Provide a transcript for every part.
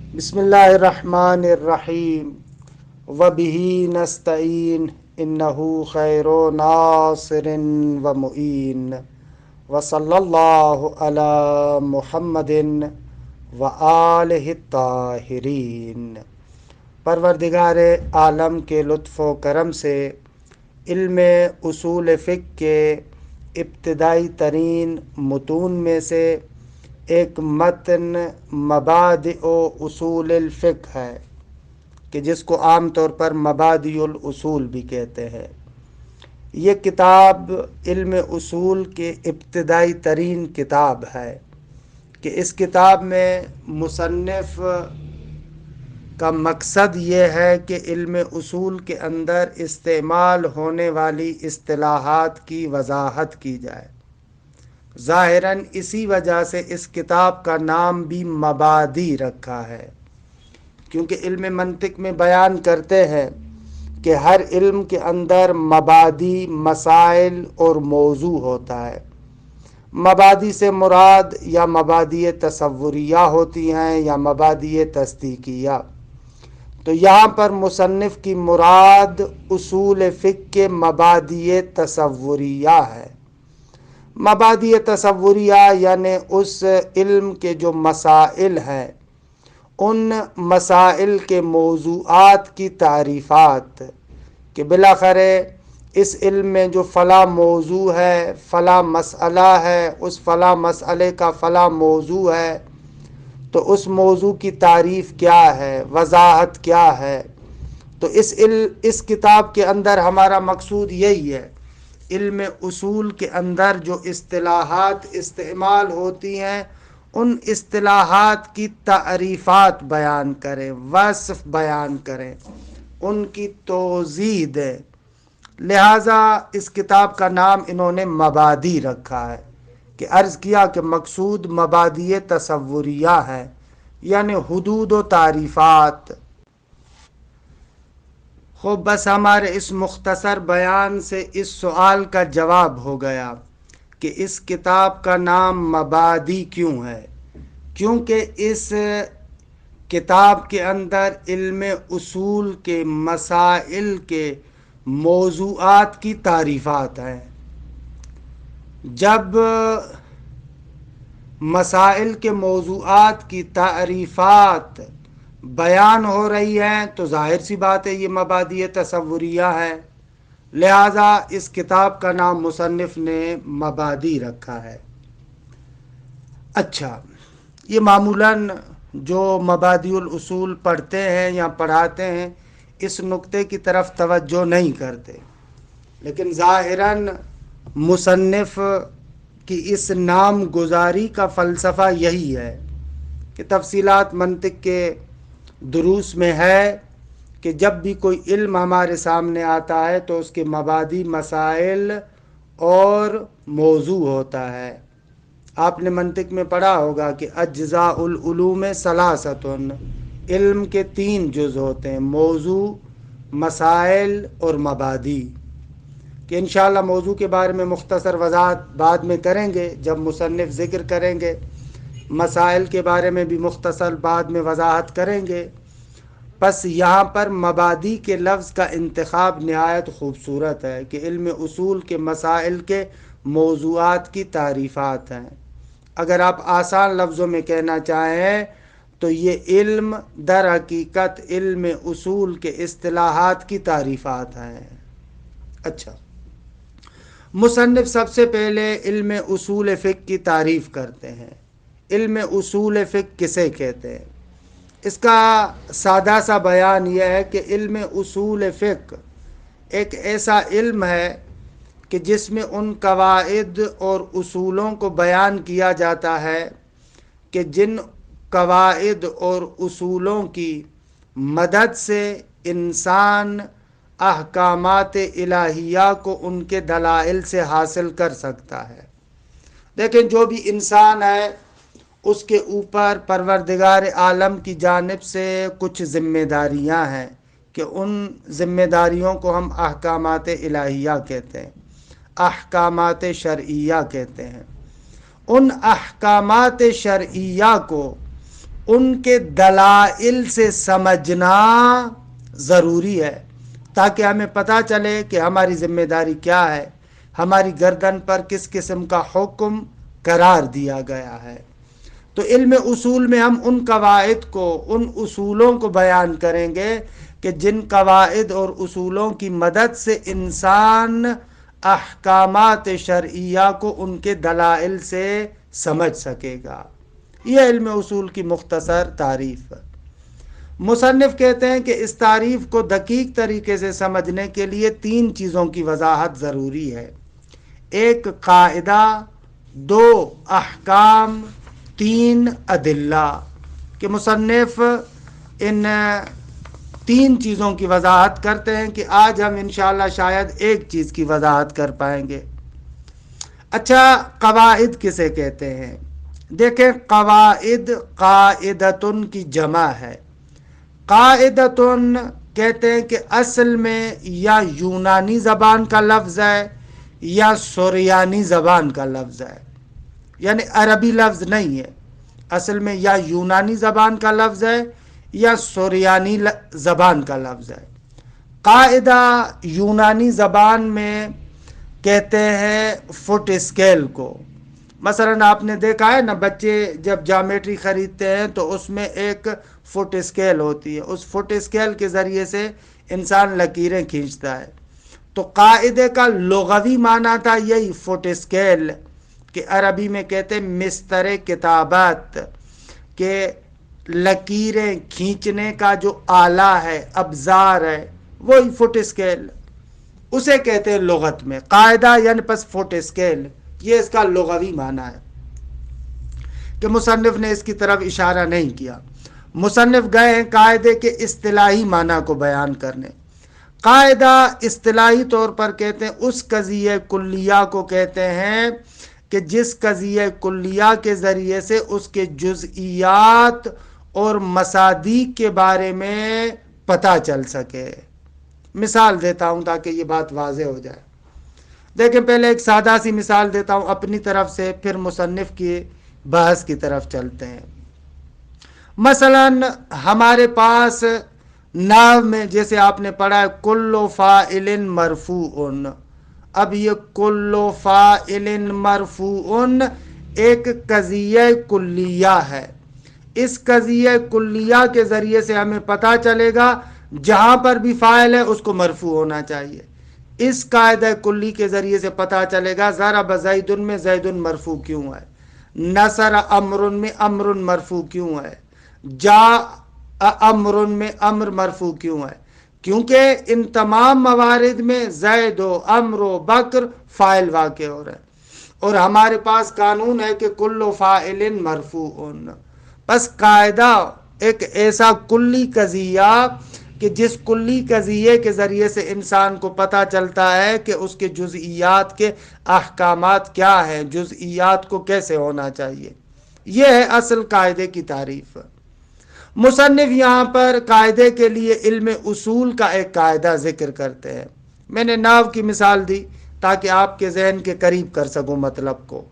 بسم اللہ الرحمن الرحیم وبہ نستعین انہ خیر ناصر و معین وصلی اللہ علی محمد و آلہ الطاہرین۔ پروردگار عالم کے لطف و کرم سے علم اصول فقہ کے ابتدائی ترین متون میں سے ایک متن مبادئ و اصول الفقہ ہے کہ جس کو عام طور پر مبادئ الاصول بھی کہتے ہیں۔ یہ کتاب علم اصول کے ابتدائی ترین کتاب ہے کہ اس کتاب میں مصنف کا مقصد یہ ہے کہ علم اصول کے اندر استعمال ہونے والی اصطلاحات کی وضاحت کی جائے۔ ظاہراً اسی وجہ سے اس کتاب کا نام بھی مبادی رکھا ہے، کیونکہ علم منطق میں بیان کرتے ہیں کہ ہر علم کے اندر مبادی، مسائل اور موضوع ہوتا ہے۔ مبادی سے مراد یا مبادی تصوریہ ہوتی ہیں یا مبادی تصدیقیہ۔ تو یہاں پر مصنف کی مراد اصول فقہ کے مبادی تصوریہ ہے۔ مبادی تصوریہ یعنی اس علم کے جو مسائل ہیں، ان مسائل کے موضوعات کی تعریفات، کہ بالاخره اس علم میں جو فلاں موضوع ہے، فلاں مسئلہ ہے، اس فلاں مسئلے کا فلاں موضوع ہے، تو اس موضوع کی تعریف کیا ہے، وضاحت کیا ہے۔ تو اس کتاب کے اندر ہمارا مقصود یہی ہے، علم اصول کے اندر جو اصطلاحات استعمال ہوتی ہیں ان اصطلاحات کی تعریفات بیان کریں، وصف بیان کریں، ان کی توضیح دیں۔ لہٰذا اس کتاب کا نام انہوں نے مبادی رکھا ہے کہ عرض کیا کہ مقصود مبادی تصوریہ ہے، یعنی حدود و تعریفات۔ خوب، بس ہمارے اس مختصر بیان سے اس سوال کا جواب ہو گیا کہ اس کتاب کا نام مبادی کیوں ہے۔ کیونکہ اس کتاب کے اندر علم اصول کے مسائل کے موضوعات کی تعریفات ہیں۔ جب مسائل کے موضوعات کی تعریفات بیان ہو رہی ہیں تو ظاہر سی بات ہے یہ مبادئ تصوریہ ہے، لہٰذا اس کتاب کا نام مصنف نے مبادی رکھا ہے۔ اچھا، یہ معمولاً جو مبادئ الاصول پڑھتے ہیں یا پڑھاتے ہیں اس نقطے کی طرف توجہ نہیں کرتے، لیکن ظاہراً مصنف کی اس نام گزاری کا فلسفہ یہی ہے کہ تفصیلات منطق کے دروس میں ہے کہ جب بھی کوئی علم ہمارے سامنے آتا ہے تو اس کے مبادی، مسائل اور موضوع ہوتا ہے۔ آپ نے منطق میں پڑھا ہوگا کہ اجزاء العلوم ثلاثۃ، علم کے 3 جز ہوتے ہیں، موضوع، مسائل اور مبادی، کہ انشاءاللہ موضوع کے بارے میں مختصر وضاحت بعد میں کریں گے جب مصنف ذکر کریں گے، مسائل کے بارے میں بھی مختصر بعد میں وضاحت کریں گے۔ پس یہاں پر مبادی کے لفظ کا انتخاب نہایت خوبصورت ہے کہ علم اصول کے مسائل کے موضوعات کی تعریفات ہیں۔ اگر آپ آسان لفظوں میں کہنا چاہیں تو یہ علم در حقیقت علم اصول کے اصطلاحات کی تعریفات ہیں۔ اچھا، مصنف سب سے پہلے علم اصول فقہ کی تعریف کرتے ہیں۔ علم اصول فقہ کسے کہتے ہیں؟ اس کا سادہ سا بیان یہ ہے کہ علم اصول فقہ ایک ایسا علم ہے کہ جس میں ان قواعد اور اصولوں کو بیان کیا جاتا ہے کہ جن قواعد اور اصولوں کی مدد سے انسان احکامات الہیہ کو ان کے دلائل سے حاصل کر سکتا ہے۔ لیکن جو بھی انسان ہے اس کے اوپر پروردگار عالم کی جانب سے کچھ ذمہ داریاں ہیں کہ ان ذمہ داریوں کو ہم احکامات الہیہ کہتے ہیں، احکامات شرعیہ کہتے ہیں۔ ان احکامات شرعیہ کو ان کے دلائل سے سمجھنا ضروری ہے، تاکہ ہمیں پتہ چلے کہ ہماری ذمہ داری کیا ہے، ہماری گردن پر کس قسم کا حکم قرار دیا گیا ہے۔ تو علم اصول میں ہم ان قواعد کو، ان اصولوں کو بیان کریں گے کہ جن قواعد اور اصولوں کی مدد سے انسان احکامات شرعیہ کو ان کے دلائل سے سمجھ سکے گا۔ یہ علم اصول کی مختصر تعریف ہے۔ مصنف کہتے ہیں کہ اس تعریف کو دقیق طریقے سے سمجھنے کے لیے 3 چیزوں کی وضاحت ضروری ہے: 1 قاعدہ، 2 احکام، 3 ادلہ۔ کہ مصنف ان 3 چیزوں کی وضاحت کرتے ہیں کہ آج ہم انشاءاللہ شاید ایک چیز کی وضاحت کر پائیں گے۔ اچھا، قواعد کسے کہتے ہیں؟ دیکھیں، قواعد قاعدتن کی جمع ہے۔ قاعدتن کہتے ہیں کہ اصل میں یا یونانی زبان کا لفظ ہے یا سریانی زبان کا لفظ ہے، یعنی عربی لفظ نہیں ہے۔ اصل میں یا یونانی زبان کا لفظ ہے یا سریانی زبان کا لفظ ہے۔ قاعدہ یونانی زبان میں کہتے ہیں فٹ اسکیل کو۔ مثلا آپ نے دیکھا ہے نا، بچے جب جامیٹری خریدتے ہیں تو اس میں ایک فٹ اسکیل ہوتی ہے، اس فٹ اسکیل کے ذریعے سے انسان لکیریں کھینچتا ہے۔ تو قاعدے کا لغوی معنی تھا یہی فٹ اسکیل، کہ عربی میں کہتے ہیں مستر کتابت، کہ لکیریں کھینچنے کا جو آلہ ہے، ابزار ہے، وہی فٹ اسکیل، اسے کہتے ہیں لغت میں قاعدہ، یعنی پس فٹ اسکیل، یہ اس کا لغوی معنی ہے، کہ مصنف نے اس کی طرف اشارہ نہیں کیا۔ مصنف گئے ہیں قاعدے کے اصطلاحی معنی کو بیان کرنے۔ قاعدہ اصطلاحی طور پر کہتے ہیں اس قضیہ کلیہ کو کہتے ہیں کہ جس قضیہ کلیہ کے ذریعے سے اس کے جزئیات اور مصادیق کے بارے میں پتہ چل سکے۔ مثال دیتا ہوں تاکہ یہ بات واضح ہو جائے۔ دیکھیں، پہلے ایک سادہ سی مثال دیتا ہوں اپنی طرف سے، پھر مصنف کی بحث کی طرف چلتے ہیں۔ مثلا ہمارے پاس نحو میں جیسے آپ نے پڑھا ہے کل فاعل مرفوع، اب یہ کل فاعل مرفوع ایک قضیہ کلیہ ہے۔ اس قضیہ کلیہ کے ذریعے سے ہمیں پتہ چلے گا جہاں پر بھی فاعل ہے اس کو مرفوع ہونا چاہیے۔ اس قاعدہ کلی کے ذریعے سے پتہ چلے گا ضرب زید میں زید مرفوع کیوں ہے، نصر امر میں امر مرفوع کیوں ہے، جاء امر میں امر مرفوع کیوں ہے، کیونکہ ان تمام موارد میں زید و امر و بکر فاعل واقع ہو رہے ہیں، اور ہمارے پاس قانون ہے کہ کل فاعل مرفوع۔ بس قاعدہ ایک ایسا کلی قضیہ کہ جس کلی قضیے کے ذریعے سے انسان کو پتہ چلتا ہے کہ اس کے جزئیات کے احکامات کیا ہیں، جزئیات کو کیسے ہونا چاہیے۔ یہ ہے اصل قاعدے کی تعریف۔ مصنف یہاں پر قاعدے کے لیے علم اصول کا ایک قاعدہ ذکر کرتے ہیں۔ میں نے نحو کی مثال دی تاکہ آپ کے ذہن کے قریب کر سکوں مطلب کو۔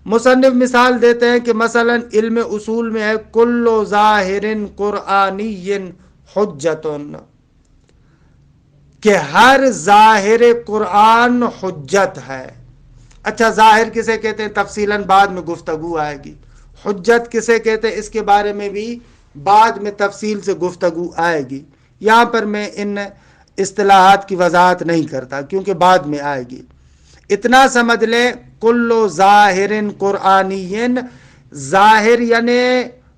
مصنف مثال دیتے ہیں کہ مثلا علم اصول میں ہے کل ظاہر قرآنی حجتن، کہ ہر ظاہر قرآن حجت ہے۔ اچھا، ظاہر کسے کہتے ہیں تفصیلاً بعد میں گفتگو آئے گی، حجت کسے کہتے ہیں اس کے بارے میں بھی بعد میں تفصیل سے گفتگو آئے گی۔ یہاں پر میں ان اصطلاحات کی وضاحت نہیں کرتا کیونکہ بعد میں آئے گی۔ اتنا سمجھ لیں کل ظاہر قرآنی، ظاہر یعنی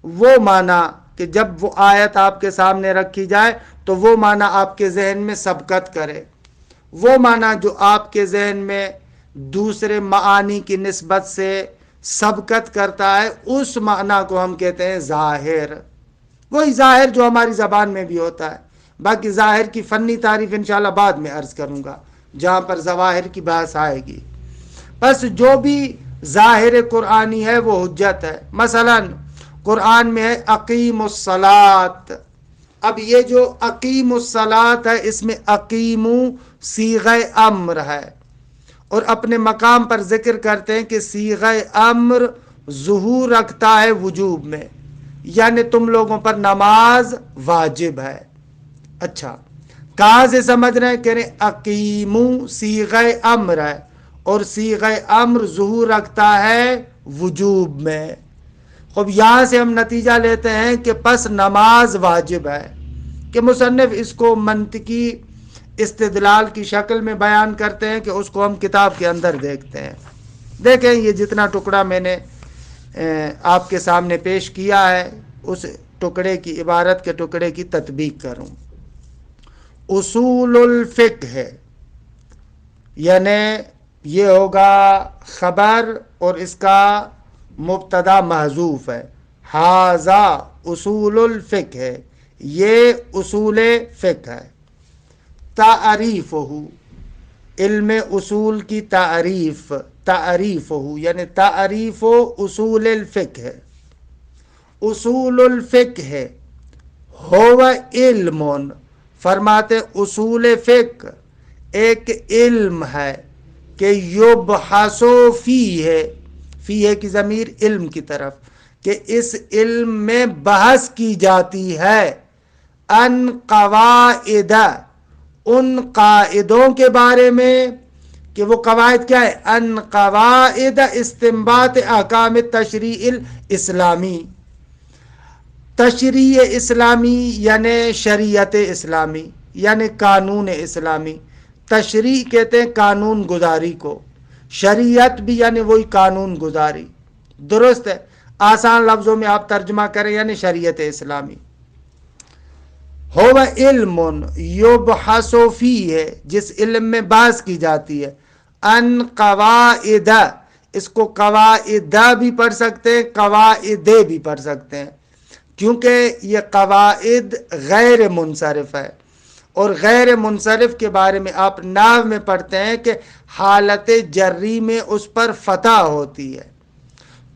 وہ معنی کہ جب وہ آیت آپ کے سامنے رکھی جائے تو وہ معنی آپ کے ذہن میں سبقت کرے، وہ معنی جو آپ کے ذہن میں دوسرے معانی کی نسبت سے سبقت کرتا ہے، اس معنی کو ہم کہتے ہیں ظاہر۔ وہی ظاہر جو ہماری زبان میں بھی ہوتا ہے۔ باقی ظاہر کی فنی تعریف انشاءاللہ بعد میں عرض کروں گا جہاں پر ظواہر کی بحث آئے گی۔ بس جو بھی ظاہر قرآنی ہے وہ حجت ہے۔ مثلا قرآن میں ہے اقیم الصلاۃ، اب یہ جو اقیم الصلاۃ ہے اس میں اقیمو صیغہ امر ہے، اور اپنے مقام پر ذکر کرتے ہیں کہ صیغہ امر ظہور رکھتا ہے وجوب میں، یعنی تم لوگوں پر نماز واجب ہے۔ اچھا، کہاں سے سمجھ رہے ہیں؟ کہہ رہے اقیمو صیغہ امر ہے، اور صیغہ امر ظہور رکھتا ہے وجوب میں۔ خب یہاں سے ہم نتیجہ لیتے ہیں کہ پس نماز واجب ہے، کہ مصنف اس کو منطقی استدلال کی شکل میں بیان کرتے ہیں کہ اس کو ہم کتاب کے اندر دیکھتے ہیں۔ دیکھیں یہ جتنا ٹکڑا میں نے آپ کے سامنے پیش کیا ہے، اس ٹکڑے کی عبارت کے ٹکڑے کی تطبیق کروں۔ اصول الفقہ ہے، یعنی یہ ہوگا خبر اور اس کا مبتدا محذوف ہے۔ ھذا اصول الفقہ ہے، یہ اصول فقہ ہے۔ تعریفہ، علم اصول کی تعریف، تعریفہ یعنی تعریف اصول الفقہ ہے۔ اصول الفقہ ہے ہو علم، فرماتے اصول فقہ ایک علم ہے کہ یبحث فیہ، فیہ کی ضمیر علم کی طرف، کہ اس علم میں بحث کی جاتی ہے ان قواعد، ان قاعدوں کے بارے میں، کہ وہ قواعد کیا ہے؟ ان قواعد استنباط احکام التشریع الاسلامی، تشریع اسلامی یعنی شریعت اسلامی، یعنی قانون اسلامی۔ تشریع کہتے ہیں قانون گزاری کو، شریعت بھی یعنی وہی قانون گزاری، درست ہے؟ آسان لفظوں میں آپ ترجمہ کریں یعنی شریعت اسلامی۔ ہو علم یبحث فیہ، جس علم میں بحث کی جاتی ہے، ان قواعد، اس کو قواعد بھی پڑھ سکتے ہیں، قواعد بھی پڑھ سکتے ہیں، کیونکہ یہ قواعد غیر منصرف ہے، اور غیر منصرف کے بارے میں آپ نحو میں پڑھتے ہیں کہ حالت جری میں اس پر فتح ہوتی ہے،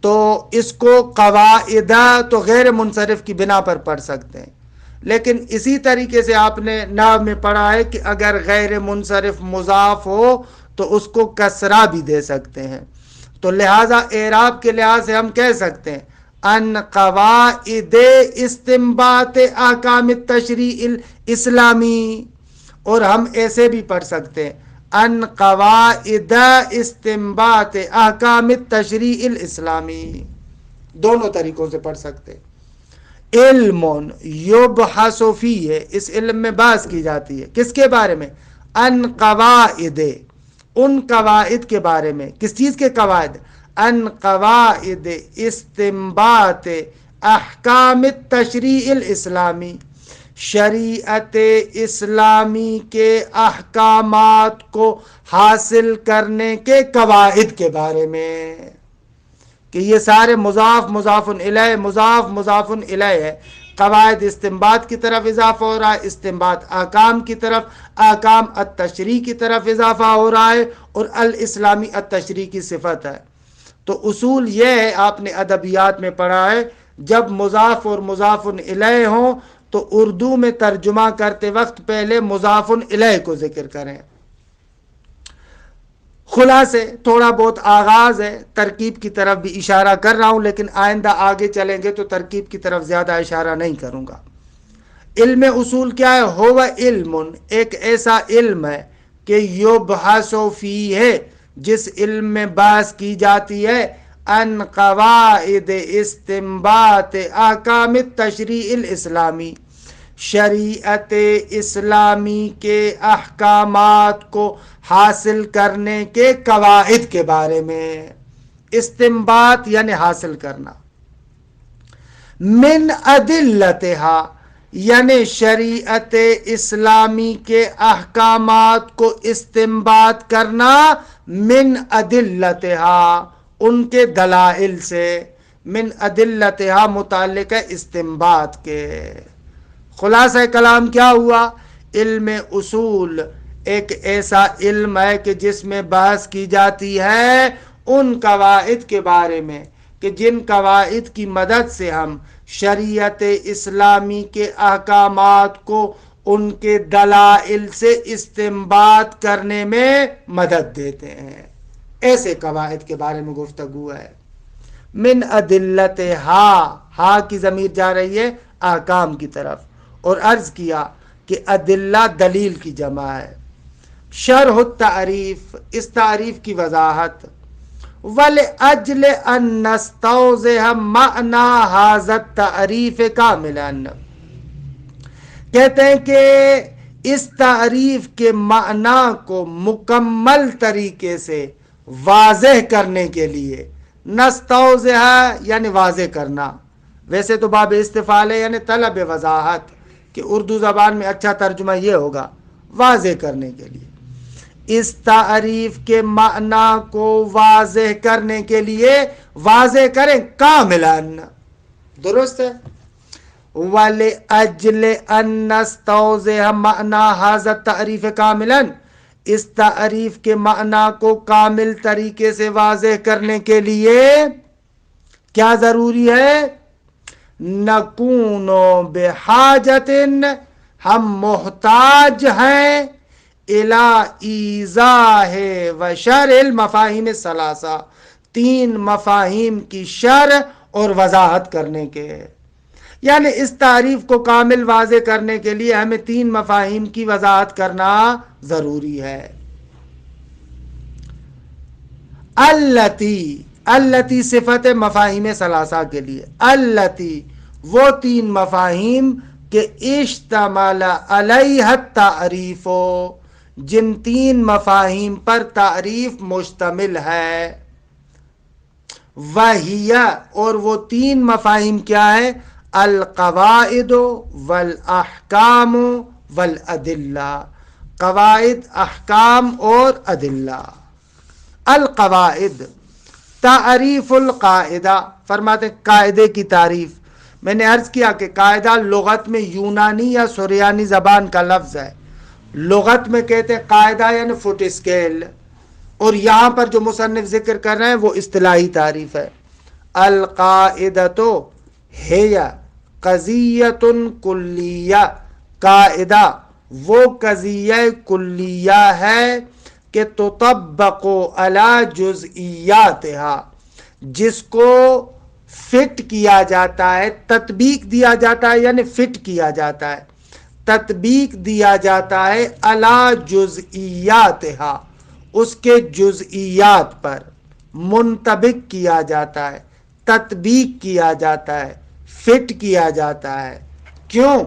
تو اس کو قواعدہ تو غیر منصرف کی بنا پر پڑھ سکتے ہیں۔ لیکن اسی طریقے سے آپ نے نحو میں پڑھا ہے کہ اگر غیر منصرف مضاف ہو تو اس کو کسرہ بھی دے سکتے ہیں، تو لہٰذا اعراب کے لحاظ سے ہم کہہ سکتے ہیں ان قواعد استنباط احکام التشریع الاسلامی، اور ہم ایسے بھی پڑھ سکتے ہیں ان قواعد استنباط احکام التشریع الاسلامی، دونوں طریقوں سے پڑھ سکتے ہیں۔ علم یبحث فیہ، اس علم میں بحث کی جاتی ہے، کس کے بارے میں؟ ان قواعد، ان قواعد کے بارے میں۔ کس چیز کے قواعد؟ ان قواعد استنباط احکام التشریع الاسلامی، شریعت اسلامی کے احکامات کو حاصل کرنے کے قواعد کے بارے میں، کہ یہ سارے مضاف مضاف الیہ مضاف مضاف الیہ ہے۔ قواعد استنباط کی طرف اضافہ ہو رہا ہے، استنباط احکام کی طرف، احکام التشریع کی طرف اضافہ ہو رہا ہے، اور الاسلامی التشریع کی صفت ہے۔ تو اصول یہ ہے، آپ نے ادبیات میں پڑھا ہے، جب مضاف اور مضاف الیہ ہوں تو اردو میں ترجمہ کرتے وقت پہلے مضاف الیہ کو ذکر کریں۔ خلاصے تھوڑا بہت آغاز ہے، ترکیب کی طرف بھی اشارہ کر رہا ہوں، لیکن آئندہ آگے چلیں گے تو ترکیب کی طرف زیادہ اشارہ نہیں کروں گا۔ علم اصول کیا ہے؟ ہو علم، ایک ایسا علم ہے کہ یبحث فیہ، جس علم میں بحث کی جاتی ہے، ان قواعد استنباط احکام التشریع الاسلامی، شریعت اسلامی کے احکامات کو حاصل کرنے کے قواعد کے بارے میں۔ استنباط یعنی حاصل کرنا، من ادلتہا یعنی شریعت اسلامی کے احکامات کو استنباط کرنا، من ادلتہا ان کے دلائل سے، من ادلتہا متعلق ہے استنباط کے۔ خلاصہ کلام کیا ہوا؟ علم اصول ایک ایسا علم ہے کہ جس میں بحث کی جاتی ہے ان قواعد کے بارے میں، کہ جن قواعد کی مدد سے ہم شریعت اسلامی کے احکامات کو ان کے دلائل سے استنباط کرنے میں مدد دیتے ہیں۔ ایسے قواعد کے بارے میں گفتگو ہے۔ من ادلت ہا کی ضمیر جا رہی ہے احکام کی طرف، اور عرض کیا کہ ادلہ دلیل کی جمع ہے۔ شرح التعریف، اس تعریف کی وضاحت، وَلِأَجْلِ أَن نَسْتَوْضِحَ مَعْنَى هَذَا التَّعْرِيفِ كَامِلًا، کہتے ہیں کہ اس تعریف کے معنی کو مکمل طریقے سے واضح کرنے کے لیے، نستوضح یعنی واضح کرنا، ویسے تو باب استفعال ہے یعنی طلب وضاحت، کہ اردو زبان میں اچھا ترجمہ یہ ہوگا واضح کرنے کے لیے، اس تعریف کے معنی کو واضح کرنے کے لیے واضح کریں کاملاً، درست ہے۔ وَلِأَجْلِ أَن نَسْتَوْضِحَ مَعْنَى هَذَا التَّعْرِيفِ كَامِلًا، اس تعریف کے معنی کو کامل طریقے سے واضح کرنے کے لیے کیا ضروری ہے؟ نَكُونُ بِحَاجَةٍ، ہم محتاج ہیں، إِلَى إِيضَاحِ وَشَرْحِ الْمَفَاهِيمِ الثَّلَاثَةِ، تین مفاہیم کی شرح اور وضاحت کرنے کے، یعنی اس تعریف کو کامل واضح کرنے کے لیے ہمیں تین مفاہیم کی وضاحت کرنا ضروری ہے۔ التی صفت مفاہیم ثلاثہ کے لیے، التی وہ تین مفاہیم کہ اشتمل علیہ التعریف، جن تین مفاہیم پر تعریف مشتمل ہے، وہی، اور وہ تین مفاہیم کیا ہے؟ القواعد والاحکام والادلہ، قواعد، احکام اور ادلہ۔ القواعد، تعریف القاعدہ، فرماتے قاعدے کی تعریف۔ میں نے عرض کیا کہ قاعدہ لغت میں یونانی یا سریانی زبان کا لفظ ہے، لغت میں کہتے ہیں قاعدہ یعنی فٹ اسکیل، اور یہاں پر جو مصنف ذکر کر رہے ہیں وہ اصطلاحی تعریف ہے۔ القاعدۃ ہی قضیۃ کلیہ، قاعدہ وہ قضیہ کلیہ ہے کہ تطبق علی جزئیاتہا، جس کو فٹ کیا جاتا ہے، تطبیق دیا جاتا ہے یعنی فٹ کیا جاتا ہے، تطبیق دیا جاتا ہے علی جزئیاتہا، اس کے جزئیات پر منطبق کیا جاتا ہے، تطبیق کیا جاتا ہے، فٹ کیا جاتا ہے۔ کیوں؟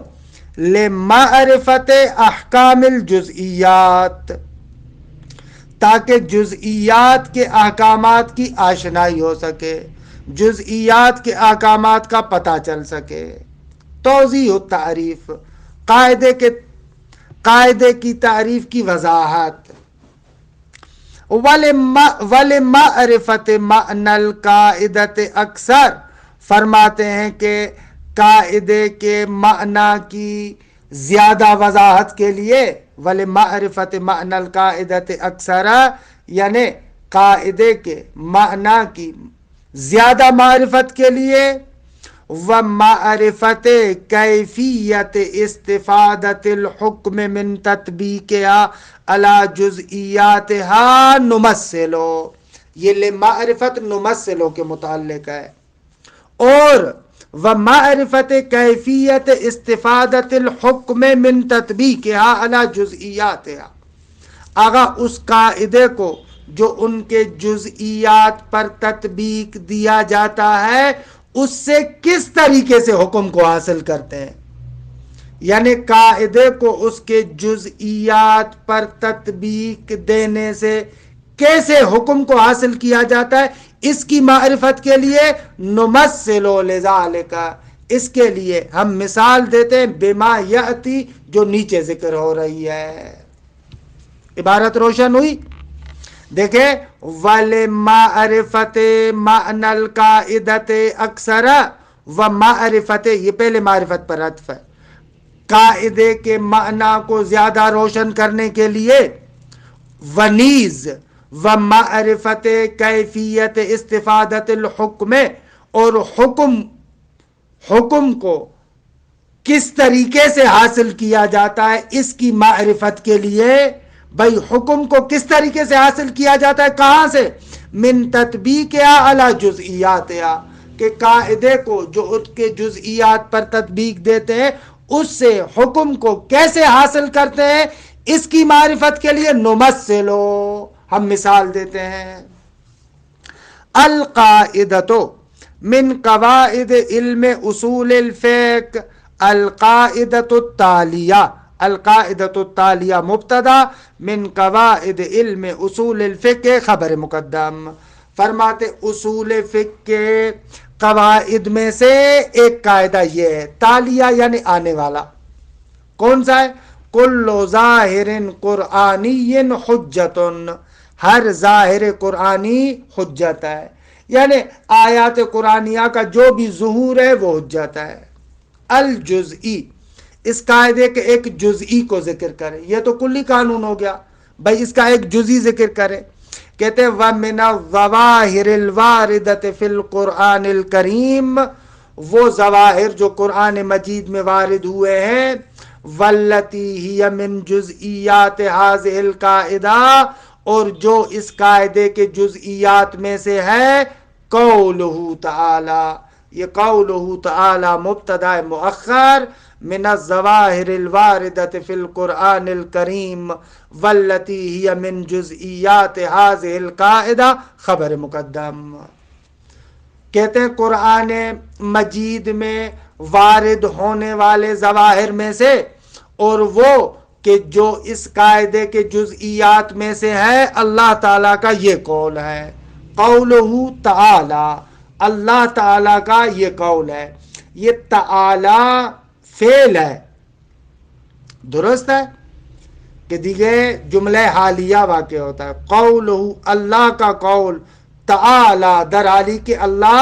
لمعرفت احکام الجزئیات، تاکہ جزئیات کے احکامات کی آشنائی ہو سکے، جزئیات کے احکامات کا پتہ چل سکے۔ توضیح التعریف، قاعدے کی تعریف کی وضاحت۔ وَلِمَعْرِفَةِ مَعْنَى الْقَاعِدَةِ اکثر، فرماتے ہیں کہ قاعدے کے معنی کی زیادہ وضاحت کے لیے، وَلِمَعْرِفَةِ مَعْنَى الْقَاعِدَةِ اکثر یعنی قاعدے کے معنی کی زیادہ معرفت کے لیے، وَمَعْرِفَةِ كَيْفِيَّةِ اسْتِفَادَةِ الْحُكْمِ مِنْ تَطْبِيقِهَا عَلَى جُزْئِيَّاتِهَا نُمَثِّلُ، یہ لمعرفت نمثلو کے متعلق ہے، اور وَمَعْرِفَةِ كَيْفِيَّةِ اسْتِفَادَةِ الْحُكْمِ مِنْ تَطْبِيقِهَا عَلَى جُزْئِيَّاتِهَا، آگاہ اس قاعدے کو جو ان کے جزئیات پر تطبیق دیا جاتا ہے، اس سے کس طریقے سے حکم کو حاصل کرتے ہیں، یعنی قاعدے کو اس کے جزئیات پر تطبیق دینے سے کیسے حکم کو حاصل کیا جاتا ہے، اس کی معرفت کے لیے نمثل لذالک، اس کے لیے ہم مثال دیتے ہیں بما یاتی، جو نیچے ذکر ہو رہی ہے۔ عبارت روشن ہوئی؟ دیکھیں، وَلِمَعْرِفَةِ مَعْنَى الْقَاعِدَةِ اکثر وَمَعْرِفَةِ، یہ پہلے معرفت پر عطف ہے، قاعدے کے معنی کو زیادہ روشن کرنے کے لیے، ونیز وَمَعْرِفَةِ كَيْفِيَّةِ اسْتِفَادَةِ الْحُكْمِ، اور حکم کو کس طریقے سے حاصل کیا جاتا ہے، اس کی معرفت کے لیے، بھئی حکم کو کس طریقے سے حاصل کیا جاتا ہے، کہاں سے؟ من تطبیقها علی جزئیاتها، کہ قاعدے کو جو اس کے جزئیات پر تطبیق دیتے ہیں اس سے حکم کو کیسے حاصل کرتے ہیں، اس کی معرفت کے لیے نمثلو، ہم مثال دیتے ہیں۔ القاعدۃ من قواعد علم اصول الفقہ، القاعدۃ التالیہ، القاعدۃ التالیہ مبتدا، من قواعد علم اصول الفقہ خبر مقدم۔ فرماتے اصول فقہ کے قواعد میں سے ایک قاعدہ یہ ہے، تالیہ یعنی آنے والا، کون سا ہے؟ کل ظاہر قرآنی حجت، ہر ظاہر قرآنی حجت ہے، یعنی آیات قرآنیہ کا جو بھی ظہور ہے وہ حجت ہے۔ الجزئی، اس قاعدے کے ایک جزئی کو ذکر کرے، یہ تو کلی قانون ہو گیا، بھائی اس کا ایک جزئی ذکر کرے۔ کہتے ہیں وَمِنَ الظَّوَاهِرِ الْوَارِدَةِ فِي الْقُرْآنِ الْكَرِيمِ، وہ ظواہر جو قرآن مجید میں وارد ہوئے ہیں، وَالَّتِي هِيَ مِن جُزْئِيَّاتِ هَذِهِ الْقَاعِدَةِ، اور جو اس قاعدے کے جزئیات میں سے ہے، قَوْلُهُ تعالی، یہ قَوْلُهُ تعالی مبتدا مؤخر، من الظواہر الواردۃ فی القرآن الکریم والتی ہی من جزئیات هذه القاعدہ خبر مقدم۔ کہتے ہیں قرآن مجید میں وارد ہونے والے ظواہر میں سے، اور وہ کہ جو اس قاعدے کے جزئیات میں سے ہے، اللہ تعالیٰ کا یہ قول ہے، قولہ تعالی، اللہ تعالیٰ کا یہ قول ہے۔ یہ تعالی فعل ہے، درست ہے کہ دیگے جملہ حالیہ واقع ہوتا ہے، قولہ اللہ کا قول، تعالی در عالی کہ اللہ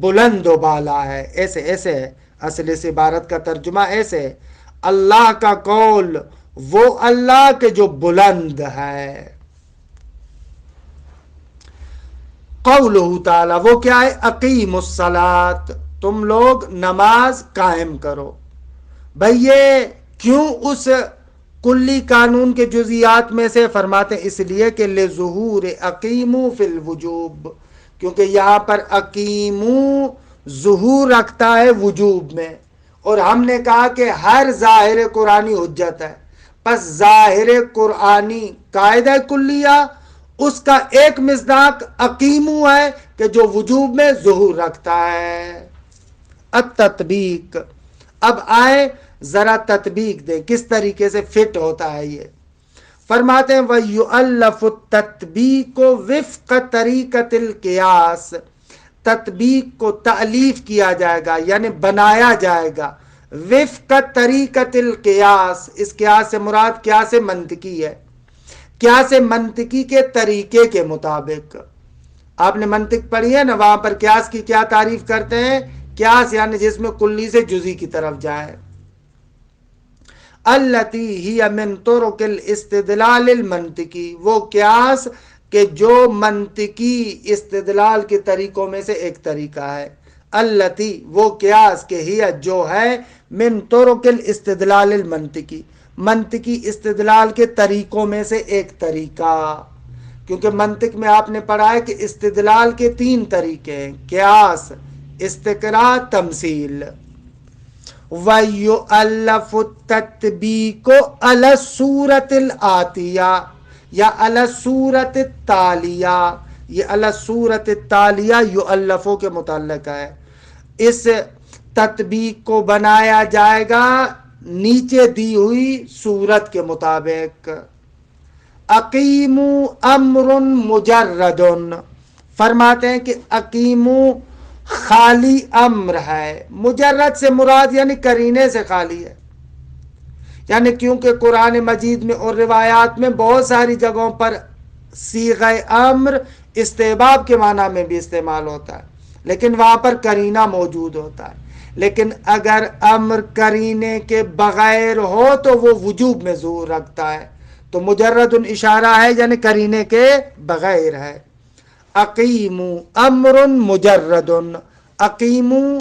بلند و بالا ہے، ایسے ہے اصل اس عبارت کا ترجمہ ایسے ہے، اللہ کا قول وہ اللہ کے جو بلند ہے۔ قولہ تعالی وہ کیا ہے؟ اقیموا الصلاۃ، تم لوگ نماز قائم کرو۔ بھئی یہ کیوں اس کلی قانون کے جزیات میں سے؟ فرماتے ہیں اس لیے کہ لظہور اقیموا فی الوجوب، کیونکہ یہاں پر اقیموا ظہور رکھتا ہے وجوب میں، اور ہم نے کہا کہ ہر ظاہر قرآنی حجت ہے، پس ظاہر قرآنی قاعدہ کلیہ اس کا ایک مصداق اقیموا ہے کہ جو وجوب میں ظہور رکھتا ہے۔ التطبیق، اب آئے ذرا تطبیق دیں کس طریقے سے فٹ ہوتا ہے یہ۔ فرماتے ہیں وَيُؤَلَّفُ التَّطْبِيقُ وِفْقَ طَرِيقَةِ الْقِيَاسِ، تطبیق کو تألیف کیا جائے گا یعنی بنایا جائے گا، وفق طریقۃ القیاس، اس قیاس سے مراد قیاس منطقی ہے، قیاس منطقی کے طریقے کے مطابق۔ آپ نے منطق پڑھی ہے نا، وہاں پر قیاس کی کیا تعریف کرتے ہیں؟ قیاس یعنی جس میں کلی سے جزئی کی طرف جائے۔ التی ہی من طرق الاستدلال المنطقی، وہ قیاس کہ جو منطقی استدلال کے طریقوں میں سے ایک طریقہ ہے۔ التی وہ قیاس کہ ہی جو ہے من طرق الاستدلال المنطقی، منطقی استدلال کے طریقوں میں سے ایک طریقہ، کیونکہ منطق میں آپ نے پڑھا ہے کہ استدلال کے 3 طریقے ہیں، قیاس، استقراء، تمثیل۔ وَيُؤَلَّفُ التَّطْبِيقُ عَلَى الصُّورَةِ الْآتِيَةِ یا عَلَى الصُّورَةِ التَّالِيَةِ، یہ عَلَى الصُّورَةِ التَّالِيَةِ یؤلفو کے متعلق ہے، اس تطبیق کو بنایا جائے گا نیچے دی ہوئی صورت کے مطابق۔ اقیموا امر مجرد، فرماتے ہیں کہ اقیموا خالی امر ہے، مجرد سے مراد یعنی قرینے سے خالی ہے، یعنی کیونکہ قرآن مجید میں اور روایات میں بہت ساری جگہوں پر صیغہ امر استحباب کے معنی میں بھی استعمال ہوتا ہے، لیکن وہاں پر قرینہ موجود ہوتا ہے۔ لیکن اگر امر قرینے کے بغیر ہو تو وہ وجوب میں ظہور رکھتا ہے، تو مجرد اشارہ ہے یعنی قرینے کے بغیر ہے۔ اقیموا امر مجرد، اقیموا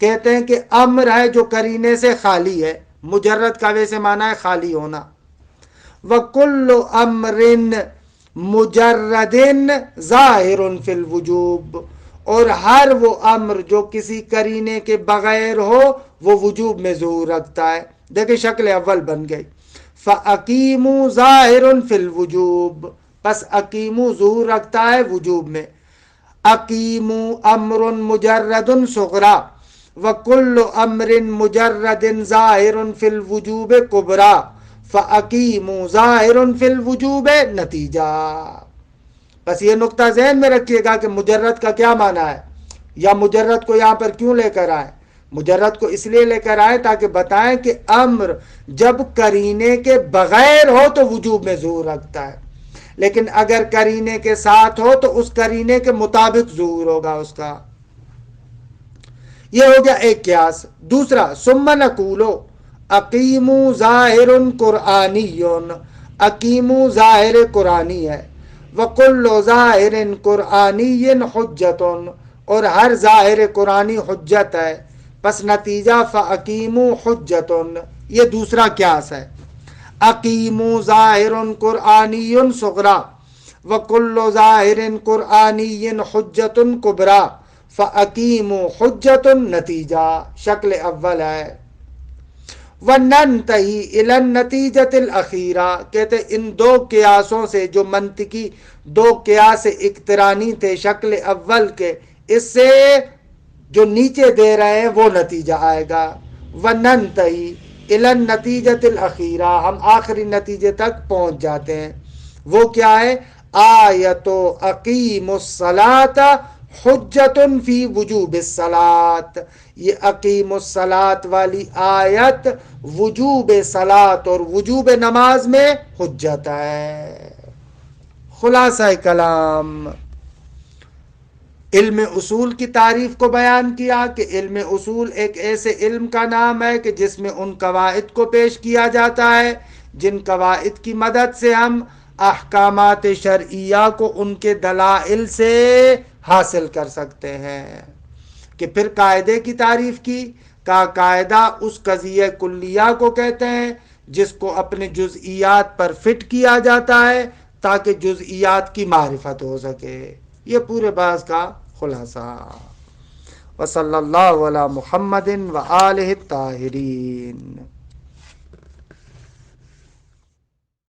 کہتے ہیں کہ امر ہے جو قرینے سے خالی ہے، مجرد کا ویسے معنی ہے خالی ہونا۔ وَكُلُّ أَمْرٍ مجرد ظاہر فی الوجوب، اور ہر وہ امر جو کسی قرینے کے بغیر ہو وہ وجوب میں ظہور رکھتا ہے۔ دیکھیں شکل اول بن گئی، فَأَقِیمُوا ظَاہِرٌ فِی الْوُجُوبِ، پس اقیمو ظہور رکھتا ہے وجوب میں۔ اقیمو امر مجرد صغرا وکل امر مجرد ظاہر فی الوجوب کبرا فاقیموا ظاہر فی الوجوب نتیجہ۔ بس یہ نقطہ ذہن میں رکھیے گا کہ مجرد کا کیا معنی ہے، یا مجرد کو یہاں پر کیوں لے کر آئے۔ مجرد کو اس لیے لے کر آئے تاکہ بتائیں کہ امر جب قرینے کے بغیر ہو تو وجوب میں ظہور رکھتا ہے، لیکن اگر قرینے کے ساتھ ہو تو اس قرینے کے مطابق ظہور ہوگا اس کا۔ یہ ہو گیا ایک قیاس۔ دوسرا، ثم نقولو اقیموا ظاہر قرآنی، اقیموا ظاہر قرآنی ہے، وکل ظاہر قرآنی حجت، اور ہر ظاہر قرآنی حجت ہے، پس نتیجہ فاقیموا حجت، یہ دوسرا قیاس ہے۔ اقیموا ظاہر قرآنی صغرا وکل ظاہر قرآنی حجت کبرا فاقیموا حجت نتیجہ، شکل اول ہے۔ وَنَنْتَهِي إِلَى النَّتِيجَةِ الْأَخِيرَةِ، کہتے ان دو قیاسوں سے جو منطقی دو قیاس اقترانی تھے شکل اول کے، اس سے جو نیچے دے رہے ہیں وہ نتیجہ آئے گا۔ وَنَنْتَهِي إِلَى النَّتِيجَةِ الْأَخِيرَةِ، ہم آخری نتیجے تک پہنچ جاتے ہیں۔ وہ کیا ہے؟ آیت اقیم الصلاۃ حجت فی وجوب الصلاۃ، یہ اقیم الصلاۃ والی آیت وجوب صلاۃ اور وجوب نماز میں حجت ہے۔ خلاصہ کلام، علم اصول کی تعریف کو بیان کیا کہ علم اصول ایک ایسے علم کا نام ہے کہ جس میں ان قواعد کو پیش کیا جاتا ہے جن قواعد کی مدد سے ہم احکامات شرعیہ کو ان کے دلائل سے حاصل کر سکتے ہیں۔ کہ پھر قاعدے کی تعریف کی، کا قاعدہ اس قضیہ کلیہ کو کہتے ہیں جس کو اپنے جزئیات پر فٹ کیا جاتا ہے تاکہ جزئیات کی معرفت ہو سکے۔ یہ پورے بحث کا خلاصہ۔ وصلی اللہ علی محمد وآلہ الطاہرین۔